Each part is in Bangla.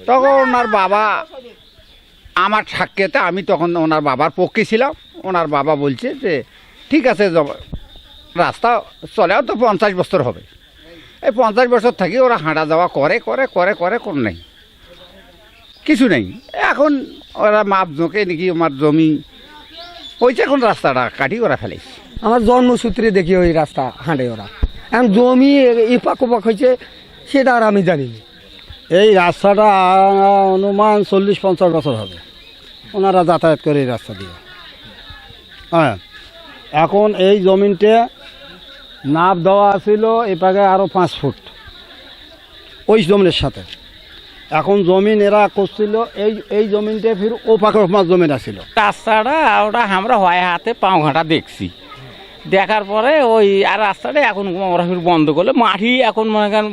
তখন ওনার বাবা আমার সাক্ষাতে, আমি তখন ওনার বাবার পক্ষে ছিলাম। ওনার বাবা বলছে যে ঠিক আছে, রাস্তা চলেও তো 50 বছর হবে, এই 50 বছর থাকি ওরা হাঁটা যাওয়া করে করে করে করে কোন নেই, কিছু নেই। এখন ওরা মাপ জোঁকে নাকি আমার জমি হয়েছে, এখন রাস্তাটা কাটি ওরা ফেলেছে। আমার জন্মসূত্রে দেখি ওই রাস্তা হাঁটে ওরা, এখন জমি এপাক ওপাক হয়েছে সেটা আর আমি জানি না। এই রাস্তাটা অনুমান 40-50 বছর হবে ওনারা যাতায়াত করে এই রাস্তা দিয়ে। হ্যাঁ, এখন এই জমিনটা নাপ দেওয়া ছিল এপাকে আরও 5 ফুট ওই জমিনের সাথে। এখন জমিন এরা করছিল এই জমিনটা ফির ও পাকে জমিন আসছিল। রাস্তাটা ওটা আমরা হয় হাতে পাও ঘাঁটা দেখছি, দেখার পরে ওই আর রাস্তাটা এখন ওরা ফির বন্ধ করলে। মাটি এখন মনে করেন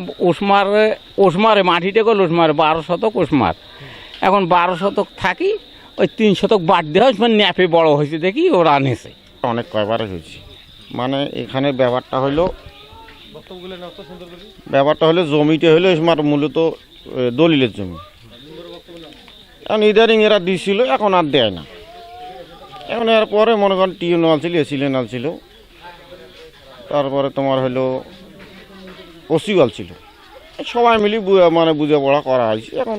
ওসমারে মাটিটা করলে ওসমারে 12 শতক ওসমার, এখন 12 শতক থাকি ওই 3 শতক বাদ দেওয়া হয়, ন্যাপে বড় হয়েছে দেখি ওরা আনেছে। অনেক কয়বার হয়েছি, মানে এখানে ব্যাপারটা হলো জমিটা হলো আমার মূলত দলিলের জমি। এখন ইদারিং এরা দিছিল, এখন আর দেয় না। এখন এর পরে মনে করেন টিউ নাল ছিল, এসিলে নাল ছিল, তারপরে তোমার হলো ওসিওয়াল ছিল, সবাই মিলি মানে বুঝে পড়া করা হয়েছে। এখন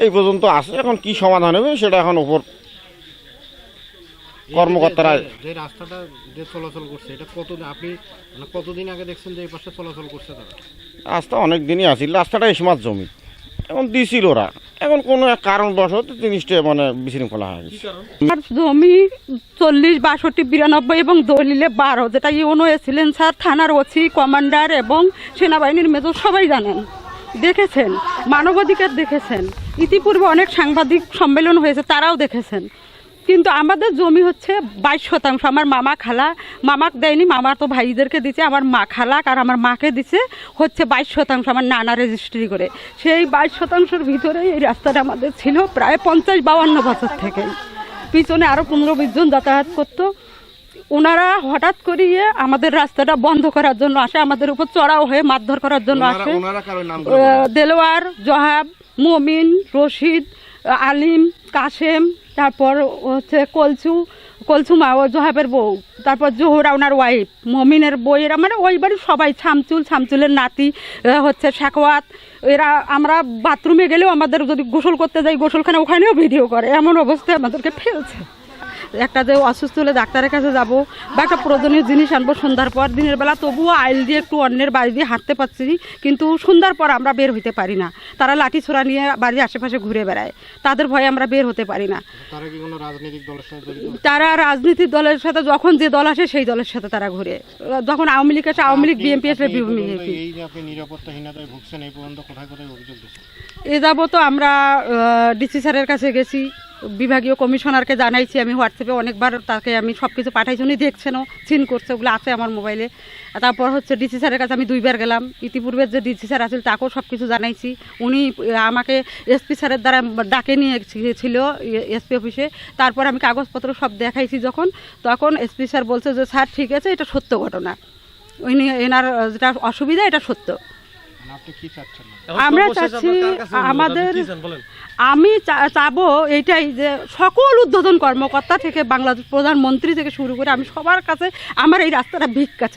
এই পর্যন্ত আসে, এখন কি সমাধান হবে সেটা এখন ওপর কর্মকর্তারা। যে রাস্তাটা যে চলাচল করছে এটা আপনি কতদিন আগে দেখছেন যে এই পাশে চলাচল করছে তারা? রাস্তা অনেক দিনই আসছিল, রাস্তাটা ইসমাত জমি, এখন দিছিল ওরা, এখন কোনো এক কারণবশত জিনিসটা মানে বিশৃঙ্খলা হয়ে গেছে। জমি 40, 62, 92 এবং দলিলে 12, যেটা ইউনো এসিলেন স্যার, থানার ওসি, কমান্ডার এবং সেনাবাহিনীর মেজর সবাই জানেন, দেখেছেন, মানবাধিকার দেখেছেন, ইতিপূর্বে অনেক সাংবাদিক সম্মেলন হয়েছে তারাও দেখেছেন। কিন্তু আমাদের জমি হচ্ছে 22 শতাংশ। আমার মামা খালা, মামাকে দেয়নি, মামার তো ভাইদেরকে দিচ্ছে, আমার মা খালাক আর আমার মাকে দিচ্ছে হচ্ছে 22 শতাংশ আমার নানা রেজিস্ট্রি করে। সেই 22 শতাংশের ভিতরে এই রাস্তাটা আমাদের ছিল প্রায় 50-52 বছর থেকে। পিছনে আরও 15-20 জন যাতায়াত করতো। ওনারা হঠাৎ করিয়ে আমাদের রাস্তাটা বন্ধ করার জন্য আসে, আমাদের উপর চড়াও হয়ে মারধর করার জন্য আসে। দেলোয়ার, জহাব, মমিন, রশিদ, আলিম, কাশেম, তারপর হচ্ছে কলচু মা ও জহাবের বউ, তারপর জোহরা ওনার ওয়াইফ, মমিনের বই, এরা মানে ওই বাড়ির সবাই, ছামচুলের নাতি হচ্ছে শাকওয়াত। এরা আমরা বাথরুমে গেলেও আমাদের যদি গোসল করতে যাই গোসলখানা ওখানেও ভিডিও করে, এমন অবস্থায় আমাদেরকে ফেলছে। একটা যে অসুস্থ হলে ডাক্তারের কাছে যাব বা একটা প্রয়োজনীয় জিনিস আনবো সন্ধ্যার পর, দিনের বেলা তবুও আইল দিয়ে একটু অন্যের বাড়ি দিয়ে হাঁটতে পারছি, কিন্তু সন্ধ্যার পর আমরা বের হইতে পারি না। তারা লাঠি ছোড়া নিয়ে বাড়ির আশেপাশে ঘুরে বেড়ায়, তাদের ভয়ে আমরা বের হতে পারি না। তারা রাজনৈতিক দলের সাথে, যখন যে দল আসে সেই দলের সাথে তারা ঘুরে। যখন আওয়ামী লীগ আসে, আওয়ামী লীগ, বিএনপি আসে, এ যাবো তো আমরা ডিসি স্যারের কাছে গেছি, বিভাগীয় কমিশনারকে জানাইছি, আমি হোয়াটসঅ্যাপে অনেকবার তাকে আমি সব কিছু পাঠাইছি, উনি দেখছেনও, চিন করছে, ওগুলো আছে আমার মোবাইলে। তারপর হচ্ছে ডিসি স্যারের কাছে আমি 2 বার গেলাম, ইতিপূর্বে যে ডিসি স্যার আছিল তাকেও সব কিছু জানাইছি। উনি আমাকে এসপি স্যারের দ্বারা ডাকে নিয়ে ছিল এসপি অফিসে। তারপর আমি কাগজপত্র সব দেখাইছি যখন, তখন এসপি স্যার বলছে যে স্যার ঠিক আছে, এটা সত্য ঘটনা, উনি এনার যেটা অসুবিধা এটা সত্য। আমরা চাচ্ছি আমি চাবো এইটাই যে সকল ঊর্ধ্বতন কর্মকর্তা থেকে বাংলাদেশ প্রধানমন্ত্রী থেকে শুরু করে আমি সবার কাছে আমার এই রাস্তাটা ভিক্ষা চাই।